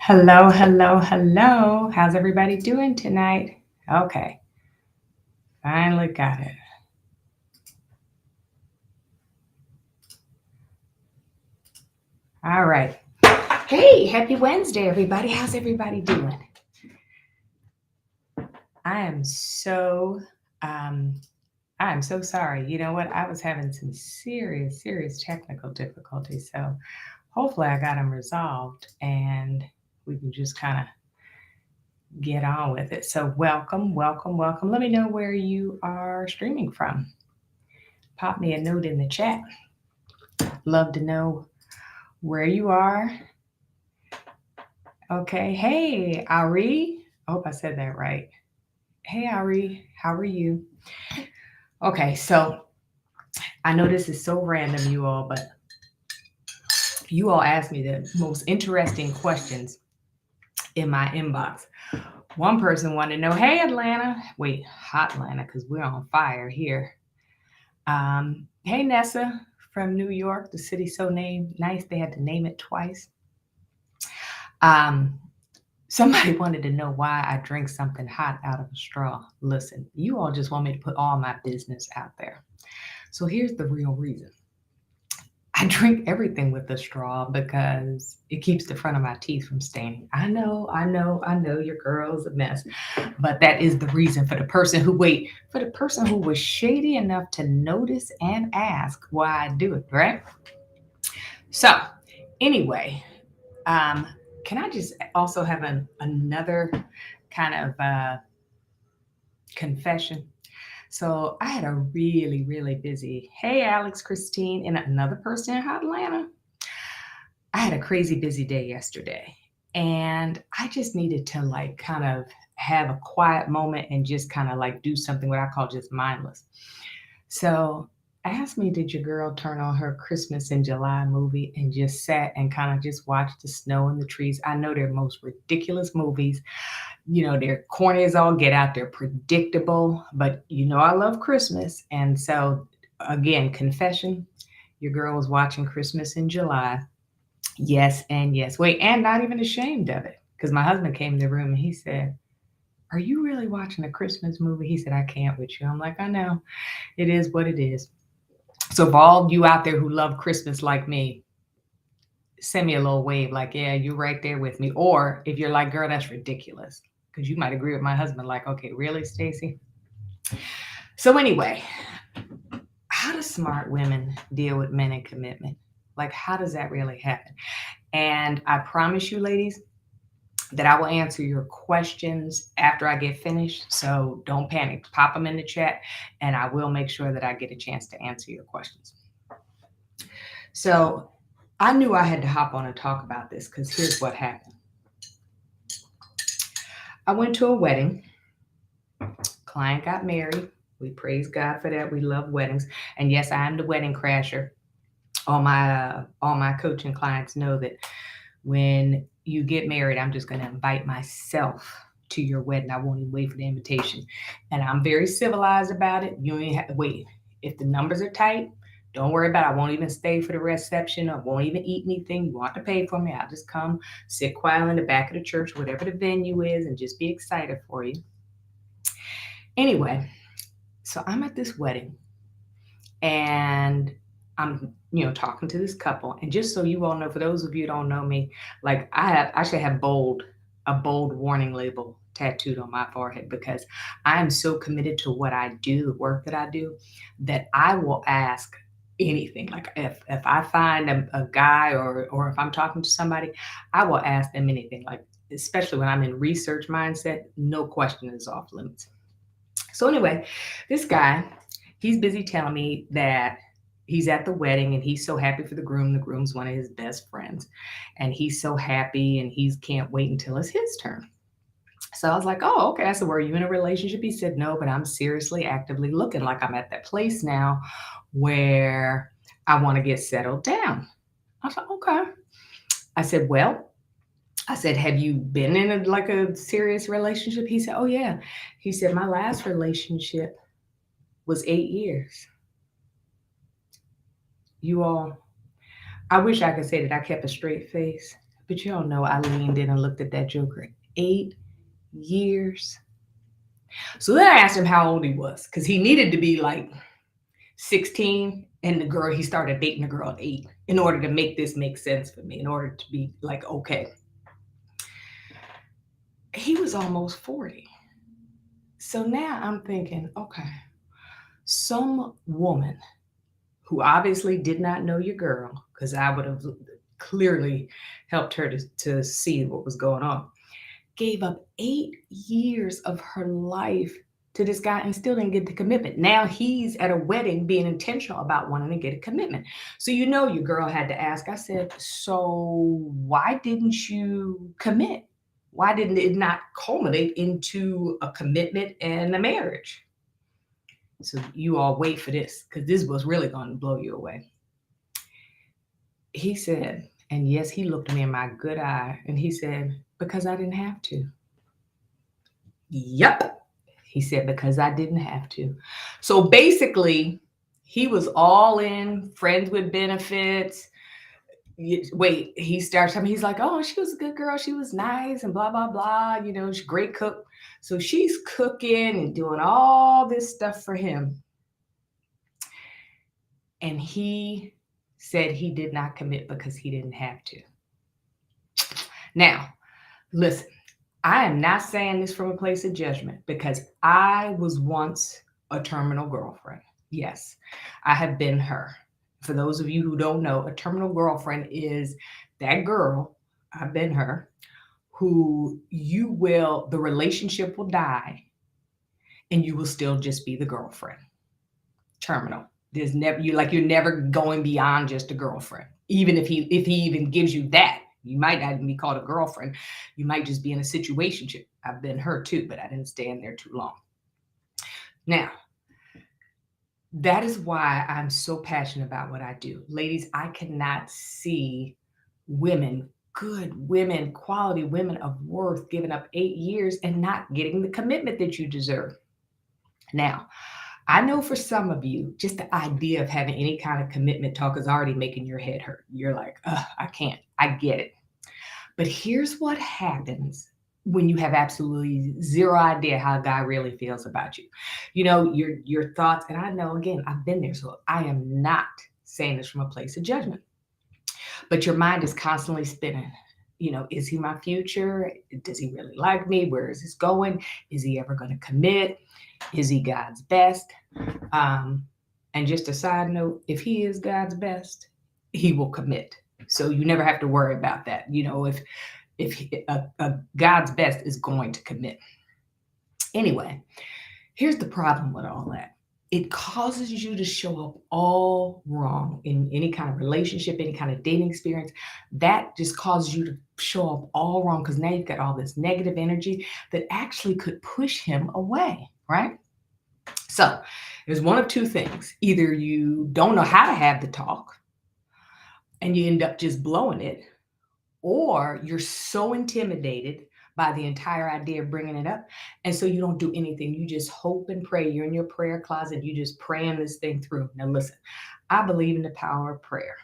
Hello, hello, hello. How's everybody doing tonight? Okay, finally got it. All right. Hey, happy Wednesday, everybody. How's everybody doing? I am so, um, I am so sorry. You know what? I was having some serious technical difficulties. So hopefully I got them resolved and we can just kind of get on with it. So welcome, welcome, welcome. Let me know where you are streaming from. Pop me a note in the chat. Love to know where you are. Okay. Hey, Ari. I hope I said that right. Hey, Ari. How are you? Okay. So I know this is so random, you all, but you all asked me the most interesting questions in my inbox. One person wanted to know, hey, Atlanta. Wait, hot Atlanta, because we're on fire here. Hey, Nessa from New York, the city so named nice. They had to name it twice. Um, Somebody wanted to know why I drink something hot out of a straw. Listen, you all just want me to put all my business out there. So here's the real reason. I drink everything with a straw because it keeps the front of my teeth from staining. I know your girl's a mess. But that is the reason for the person who was shady enough to notice and ask why I do it, right? So anyway, um, can I just also have another kind of confession? So I had a really busy, hey, Alex, Christine, and another person in Atlanta. I had a crazy busy day yesterday. And I just needed to like kind of have a quiet moment and just kind of like do something what I call just mindless. So ask me, did your girl turn on her Christmas in July movie and just sat and kind of just watched the snow and the trees? I know they're most ridiculous movies. You know, they're corny as all get out, they're predictable, but you know, I love Christmas. And so, again, confession, your girl was watching Christmas in July. Yes, and yes. Wait, and not even ashamed of it. Because my husband came in the room and he said, are you really watching a Christmas movie? He said, I can't with you. I'm like, I know. It is what it is. So, for all you out there who love Christmas like me, send me a little wave like, yeah, you're right there with me. Or if you're like, girl, that's ridiculous. Because you might agree with my husband, like, okay, really, Stacy? So, anyway, how do smart women deal with men and commitment? Like, how does that really happen? And I promise you, ladies, that I will answer your questions after I get finished. So don't panic. Pop them in the chat, and I will make sure that I get a chance to answer your questions. So I knew I had to hop on and talk about this because here's what happened. I went to a wedding. Client got married. We praise God for that. We love weddings. And yes, I am the wedding crasher. All my coaching clients know that when you get married, I'm just going to invite myself to your wedding. I won't even wait for the invitation. And I'm very civilized about it. You ain't have to wait. If the numbers are tight, don't worry about it. I won't even stay for the reception. I won't even eat anything. You want to pay for me. I'll just come sit quietly in the back of the church, whatever the venue is, and just be excited for you. Anyway, so I'm at this wedding and I'm, talking to this couple. And just so you all know, for those of you who don't know me, like I should have a bold warning label tattooed on my forehead because I am so committed to what I do, the work that I do, that I will ask anything. Like if I find a guy or if I'm talking to somebody, I will ask them anything. Like especially when I'm in research mindset, no question is off limits. So anyway, this guy, he's busy telling me that he's at the wedding and he's so happy for the groom. The groom's one of his best friends. And he's so happy and he can't wait until it's his turn. So I was like, oh, okay. I said, were you in a relationship? He said, no, but I'm seriously actively looking like I'm at that place now where I want to get settled down. I was like, okay. I said, well, I said, have you been in a serious relationship? He said, oh yeah. He said, my last relationship was 8 years. You all, I wish I could say that I kept a straight face, But you don't know, I leaned in and looked at that joker. 8 years. So then I asked him how old he was because he needed to be like 16. And the girl, he started dating a girl at 8 in order to make this make sense for me, in order to be like, okay. He was almost 40. So now I'm thinking, okay, some woman who obviously did not know your girl, because I would have clearly helped her to see what was going on, gave up 8 years of her life to this guy and still didn't get the commitment. Now he's at a wedding being intentional about wanting to get a commitment. So, you know, your girl had to ask, I said, so why didn't you commit? Why didn't it not culminate into a commitment and a marriage? So you all wait for this because this was really going to blow you away. He said, and yes, he looked me in my good eye and he said, because I didn't have to. Yep. He said, because I didn't have to. So basically, he was all in, friends with benefits. Wait, he starts telling me, he's like, oh, she was a good girl. She was nice and blah, blah, blah. You know, she's a great cook. So she's cooking and doing all this stuff for him. And he said he did not commit because he didn't have to. Now, listen, I am not saying this from a place of judgment because I was once a terminal girlfriend. Yes, I have been her. For those of you who don't know, a terminal girlfriend is that girl, I've been her, who the relationship will die and you will still just be the girlfriend. Terminal. There's never you're never going beyond just a girlfriend. Even if he even gives you that, you might not even be called a girlfriend. You might just be in a situationship. I've been her too, but I didn't stay in there too long. Now, that is why I'm so passionate about what I do. Ladies, I cannot see women, good women, quality women of worth, giving up 8 years and not getting the commitment that you deserve. Now, I know for some of you, just the idea of having any kind of commitment talk is already making your head hurt. You're like, I can't. I get it. But here's what happens when you have absolutely zero idea how a guy really feels about you. You know, your thoughts, and I know, again, I've been there, so I am not saying this from a place of judgment. But your mind is constantly spinning. You know, is he my future? Does he really like me? Where is this going? Is he ever going to commit? Is he God's best? And just a side note, if he is God's best, he will commit. So you never have to worry about that. You know, if God's best is going to commit. Anyway, here's the problem with all that. It causes you to show up all wrong in any kind of relationship, any kind of dating experience. That just causes you to show up all wrong because now you've got all this negative energy that actually could push him away, right? So there's one of two things. Either you don't know how to have the talk and you end up just blowing it, or you're so intimidated by the entire idea of bringing it up. And so you don't do anything. You just hope and pray. You're in your prayer closet. You just praying this thing through. Now, listen, I believe in the power of prayer.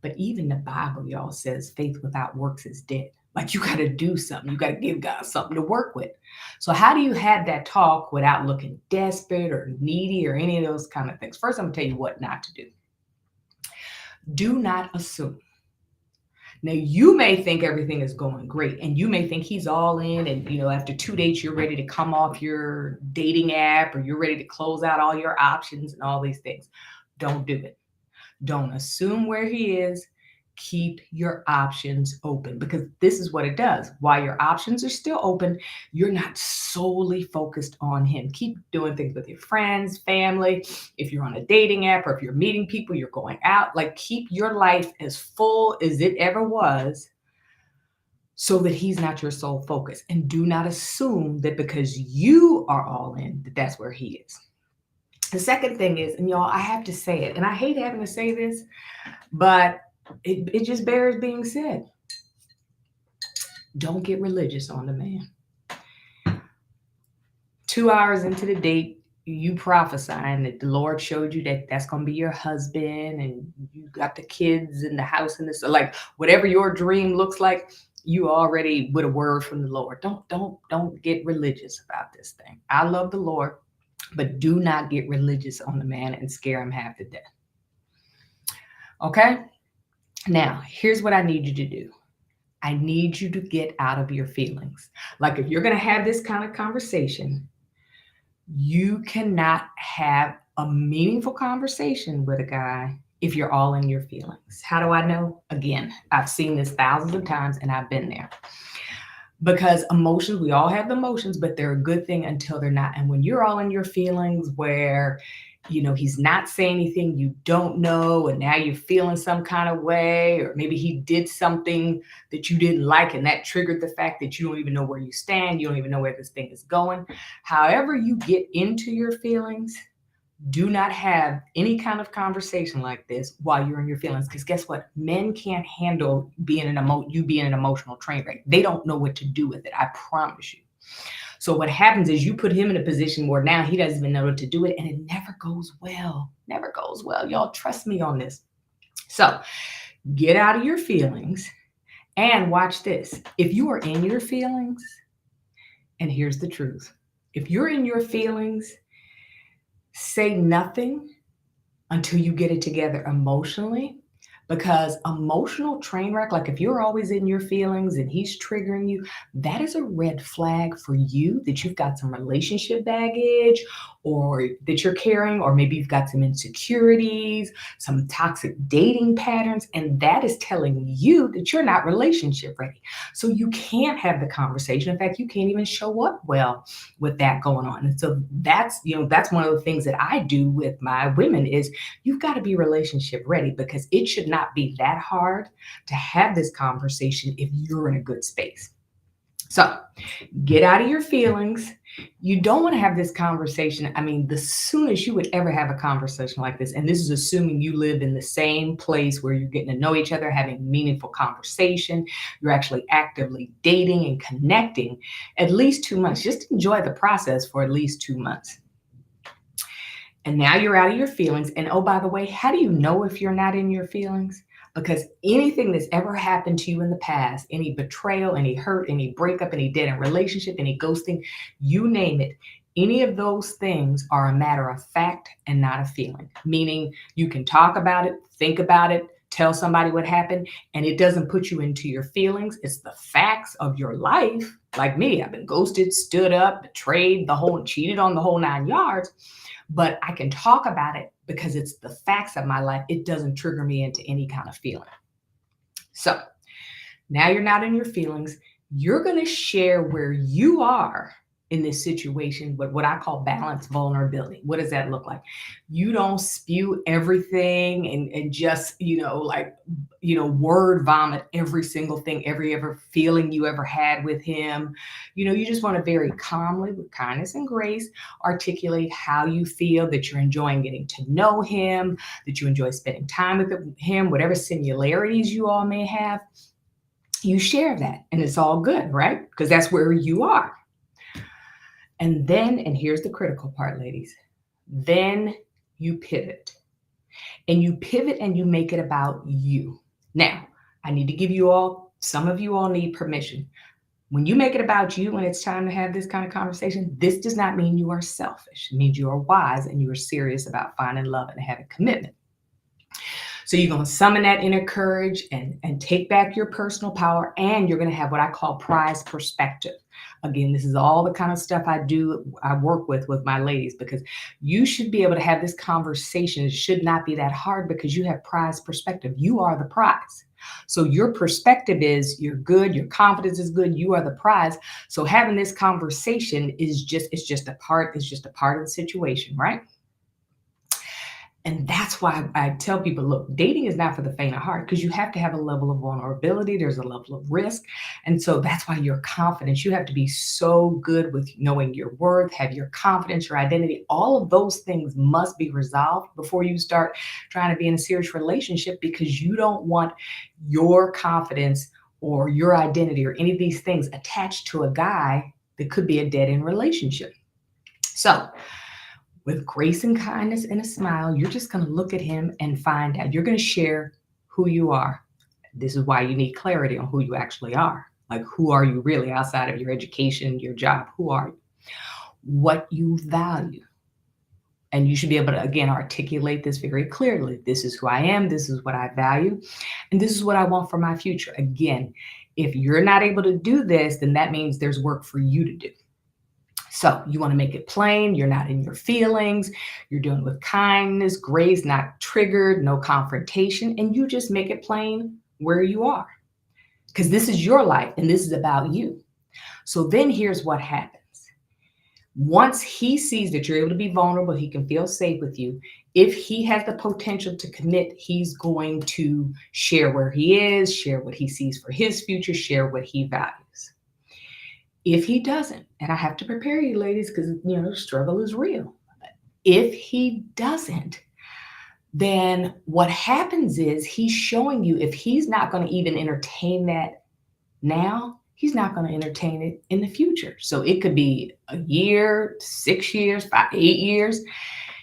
But even the Bible, y'all, says faith without works is dead. Like you got to do something. You got to give God something to work with. So how do you have that talk without looking desperate or needy or any of those kind of things? First, I'm going to tell you what not to do. Do not assume. Now, you may think everything is going great and you may think he's all in and, you know, after 2 dates, you're ready to come off your dating app or you're ready to close out all your options and all these things. Don't do it. Don't assume where he is. Keep your options open because this is what it does. While your options are still open, you're not solely focused on him. Keep doing things with your friends, family. If you're on a dating app or if you're meeting people, you're going out, like keep your life as full as it ever was so that he's not your sole focus. And do not assume that because you are all in, that that's where he is. The second thing is, and y'all, I have to say it, and I hate having to say this, but it just bears being said. Don't get religious on the man. 2 hours into the date, you prophesying that the Lord showed you that that's going to be your husband and you got the kids in the house and this, like whatever your dream looks like, you already with a word from the Lord. Don't get religious about this thing. I love the Lord, but do not get religious on the man and scare him half to death. Okay? Now, here's what I need you to do. I need you to get out of your feelings. Like if you're going to have this kind of conversation, you cannot have a meaningful conversation with a guy if you're all in your feelings. How do I know? Again, I've seen this thousands of times and I've been there. Because emotions, we all have emotions, but they're a good thing until they're not. And when you're all in your feelings where he's not saying anything you don't know, and now you're feeling some kind of way, or maybe he did something that you didn't like, and that triggered the fact that you don't even know where you stand, you don't even know where this thing is going. However you get into your feelings, do not have any kind of conversation like this while you're in your feelings. Because guess what? Men can't handle being an emotional train wreck. They don't know what to do with it. I promise you. So what happens is you put him in a position where now he doesn't even know what to do with it, and it never goes well. Never goes well. Y'all trust me on this. So get out of your feelings and watch this. If you are in your feelings, and here's the truth. If you're in your feelings, say nothing until you get it together emotionally. Because emotional train wreck, like if you're always in your feelings and he's triggering you, that is a red flag for you that you've got some relationship baggage or that you're carrying, or maybe you've got some insecurities, some toxic dating patterns, and that is telling you that you're not relationship ready. So you can't have the conversation. In fact, you can't even show up well with that going on. And so that's one of the things that I do with my women is you've got to be relationship ready, because it should not be that hard to have this conversation if you're in a good space. So get out of your feelings. You don't want to have this conversation. I mean, the soonest you would ever have a conversation like this, and this is assuming you live in the same place where you're getting to know each other, having meaningful conversation, you're actually actively dating and connecting, at least 2 months. Just enjoy the process for at least 2 months. And now you're out of your feelings. And oh, by the way, how do you know if you're not in your feelings? Because anything that's ever happened to you in the past, any betrayal, any hurt, any breakup, any dead end relationship, any ghosting, you name it, any of those things are a matter of fact and not a feeling. Meaning you can talk about it, think about it, tell somebody what happened, and it doesn't put you into your feelings. It's the facts of your life. Like me, I've been ghosted, stood up, betrayed, cheated on the whole 9 yards. But I can talk about it because it's the facts of my life. It doesn't trigger me into any kind of feeling. So now you're not in your feelings. You're going to share where you are in this situation, but what I call balanced vulnerability. What does that look like? You don't spew everything and just, word vomit every single thing, every ever feeling you ever had with him. You just want to very calmly, with kindness and grace, articulate how you feel, that you're enjoying getting to know him, that you enjoy spending time with him, whatever similarities you all may have. You share that and it's all good, right? Because that's where you are. And here's the critical part, ladies, then you pivot. And you pivot and you make it about you. Now, I need to give some of you all need permission. When you make it about you, when it's time to have this kind of conversation, this does not mean you are selfish. It means you are wise and you are serious about finding love and having commitment. So you're going to summon that inner courage and take back your personal power. And you're going to have what I call prize perspective. Again, this is all the kind of stuff I work with my ladies, because you should be able to have this conversation. It should not be that hard because you have prize perspective. You are the prize. So your perspective is you're good. Your confidence is good. You are the prize. So having this conversation is just a part of the situation, right? And that's why I tell people, look, dating is not for the faint of heart, because you have to have a level of vulnerability. There's a level of risk. And so that's why your confidence, you have to be so good with knowing your worth, have your confidence, your identity. All of those things must be resolved before you start trying to be in a serious relationship, because you don't want your confidence or your identity or any of these things attached to a guy that could be a dead-end relationship. So with grace and kindness and a smile, you're just going to look at him and find out. You're going to share who you are. This is why you need clarity on who you actually are. Like, who are you really outside of your education, your job? Who are you? What you value. And you should be able to, again, articulate this very clearly. This is who I am. This is what I value. And this is what I want for my future. Again, if you're not able to do this, then that means there's work for you to do. So you want to make it plain. You're not in your feelings. You're doing with kindness, grace, not triggered, no confrontation. And you just make it plain where you are. Because this is your life and this is about you. So then here's what happens. Once he sees that you're able to be vulnerable, he can feel safe with you. If he has the potential to commit, he's going to share where he is, share what he sees for his future, share what he values. If he doesn't, and I have to prepare you ladies because, struggle is real. If he doesn't, then what happens is he's showing you if he's not going to even entertain that now, he's not going to entertain it in the future. So it could be a year, 6 years, 5, 8 years.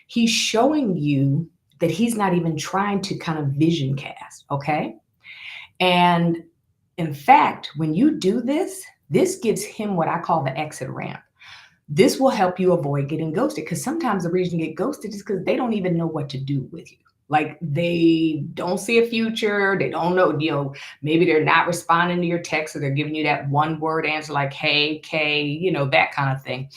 He's showing you that he's not even trying to kind of vision cast. Okay. And in fact, when you do this, this gives him what I call the exit ramp. This will help you avoid getting ghosted, because sometimes the reason you get ghosted is because they don't even know what to do with you. Like, they don't see a future. They don't know, maybe they're not responding to your text, or they're giving you that one word answer like, hey, Kay, that kind of thing.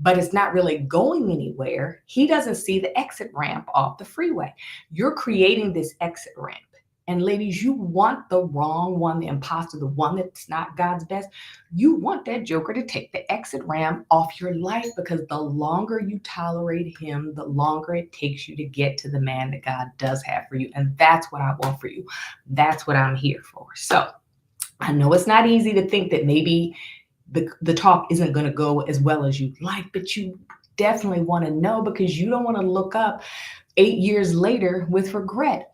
But it's not really going anywhere. He doesn't see the exit ramp off the freeway. You're creating this exit ramp. And ladies, you want the wrong one, the imposter, the one that's not God's best. You want that joker to take the exit ramp off your life, because the longer you tolerate him, the longer it takes you to get to the man that God does have for you. And that's what I want for you. That's what I'm here for. So I know it's not easy to think that maybe the talk isn't going to go as well as you'd like, but you definitely want to know, because you don't want to look up 8 years later with regret.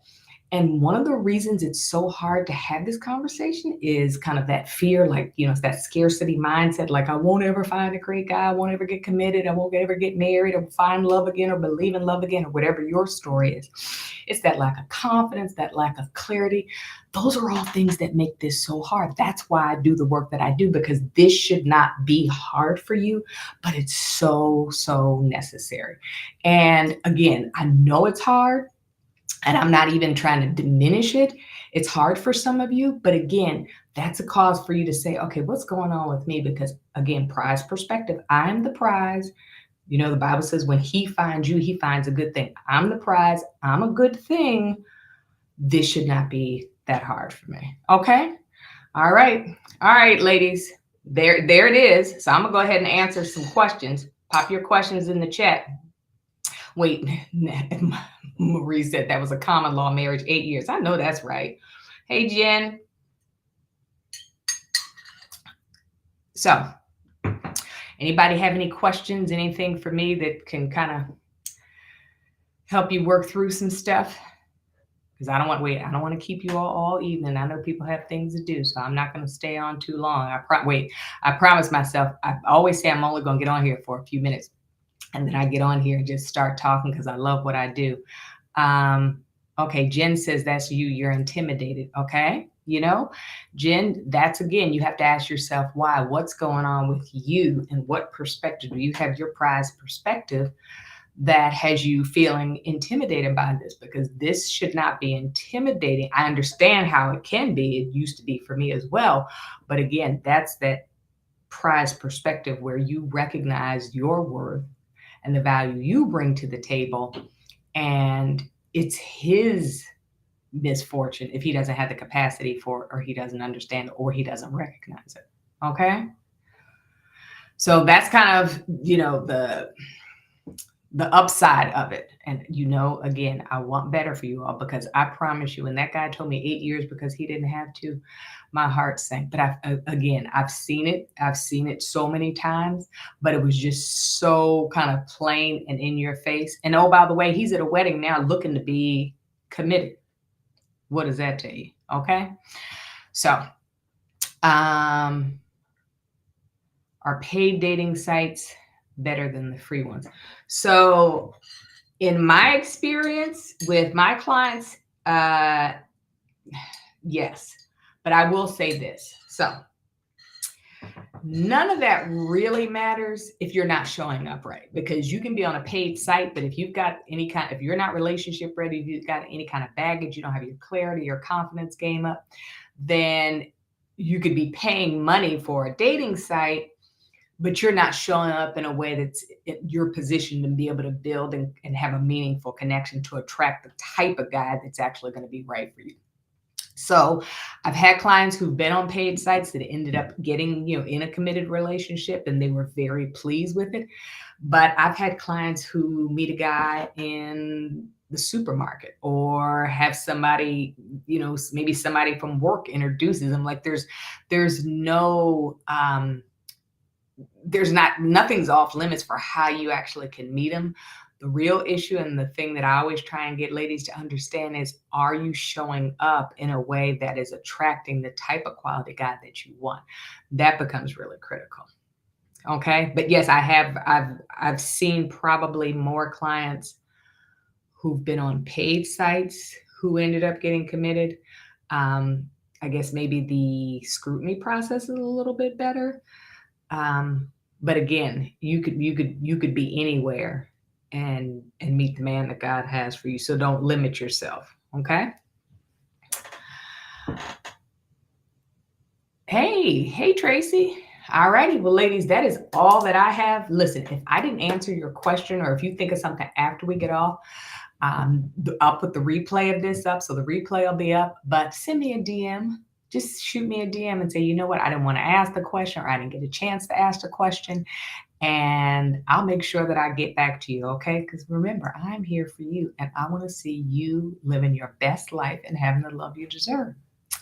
And one of the reasons it's so hard to have this conversation is kind of that fear, like, it's that scarcity mindset. Like, I won't ever find a great guy. I won't ever get committed. I won't ever get married or find love again or believe in love again, or whatever your story is. It's that lack of confidence, that lack of clarity. Those are all things that make this so hard. That's why I do the work that I do, because this should not be hard for you, but it's so, so necessary. And again, I know it's hard. And I'm not even trying to diminish it. It's hard for some of you, but again, that's a cause for you to say, okay, what's going on with me? Because again, prize perspective, I'm the prize. The Bible says when he finds you, he finds a good thing. I'm the prize. I'm a good thing. This should not be that hard for me. Okay. All right. All right, ladies, there it is. So I'm gonna go ahead and answer some questions. Pop your questions in the chat. Wait, Marie said that was a common law marriage, 8 years. I know that's right. Hey, Jen. So, anybody have any questions, anything for me that can kind of help you work through some stuff? Because I don't want to keep you all evening. I know people have things to do, so I'm not going to stay on too long. I promise myself, I always say I'm only going to get on here for a few minutes. And then I get on here and just start talking because I love what I do. Okay, Jen says that's you. You're intimidated. Okay. Jen, that's, again, you have to ask yourself why. What's going on with you, and what perspective do you have? Your prize perspective that has you feeling intimidated by this, because this should not be intimidating. I understand how it can be. It used to be for me as well. But again, that's that prize perspective where you recognize your worth and the value you bring to the table. And it's his misfortune if he doesn't have the capacity for it, or he doesn't understand it, or he doesn't recognize it. Okay. So that's kind of, the upside of it. And, again, I want better for you all, because I promise you, when that guy told me 8 years because he didn't have to, my heart sank. But I've seen it. I've seen it so many times, but it was just so kind of plain and in your face. And oh, by the way, he's at a wedding now looking to be committed. What does that tell you? Okay. So, are paid dating sites better than the free ones. So in my experience with my clients, uh, yes. But I will say this. So none of that really matters if you're not showing up right, because you can be on a paid site, but if you've got any kind, if you're not relationship ready, if you've got any kind of baggage, you don't have your clarity or confidence game up, then you could be paying money for a dating site, but you're not showing up in a way that's your position to be able to build and have a meaningful connection to attract the type of guy that's actually going to be right for you. So I've had clients who've been on paid sites that ended up getting, in a committed relationship and they were very pleased with it. But I've had clients who meet a guy in the supermarket or have somebody, maybe somebody from work introduces them. Like there's no there's not nothing's off limits for how you actually can meet them. The real issue and the thing that I always try and get ladies to understand is, are you showing up in a way that is attracting the type of quality guy that you want? That becomes really critical. Okay. But yes, I've seen probably more clients who've been on paid sites who ended up getting committed. I guess maybe the scrutiny process is a little bit better. But again, you could be anywhere and meet the man that God has for you. So don't limit yourself. Okay. Hey, Tracy. All righty. Well, ladies, that is all that I have. Listen, if I didn't answer your question or if you think of something after we get off, I'll put the replay of this up. So the replay will be up, but send me a DM. Just shoot me a DM and say, you know what? I didn't want to ask the question or I didn't get a chance to ask the question. And I'll make sure that I get back to you. Okay. Because remember, I'm here for you and I want to see you living your best life and having the love you deserve.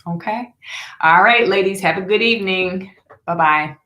Okay. All right, ladies, have a good evening. Bye-bye.